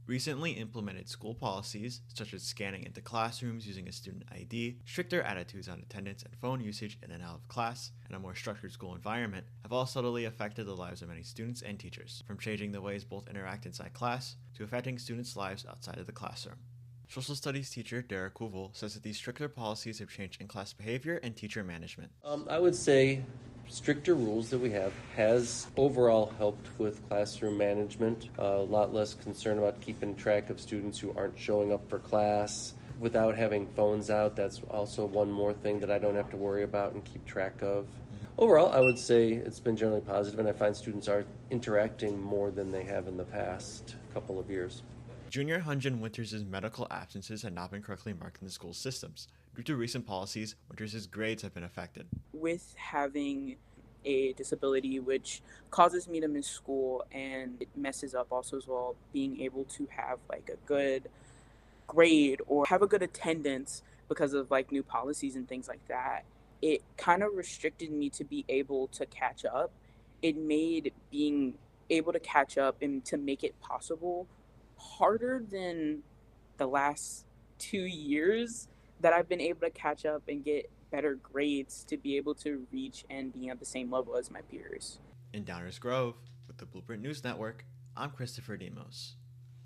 recently implemented school policies such as scanning into classrooms using a student ID, stricter attitudes on attendance and phone usage in and out of class, and a more structured school environment have all subtly affected the lives of many students and teachers, from changing the ways both interact inside class to affecting students' lives outside of the classroom. Social studies teacher Derek Hoovel says that these stricter policies have changed in-class behavior and teacher management. I would say stricter rules that we have has overall helped with classroom management. A lot less concern about keeping track of students who aren't showing up for class. Without having phones out, that's also one more thing that I don't have to worry about and keep track of. Overall, I would say it's been generally positive, and I find students are interacting more than they have in the past couple of years. Junior Hunjin Winters' medical absences had not been correctly marked in the school systems. Due to recent policies, Winters' grades have been affected. With having a disability which causes me to miss school and it messes up also as well being able to have like a good grade or have a good attendance because of like new policies and things like that, it kind of restricted me to be able to catch up. It made being able to catch up and to make it possible harder than the last 2 years that I've been able to catch up and get better grades to be able to reach and be at the same level as my peers. In Downers Grove, with the Blueprint News Network, I'm Christopher Demos.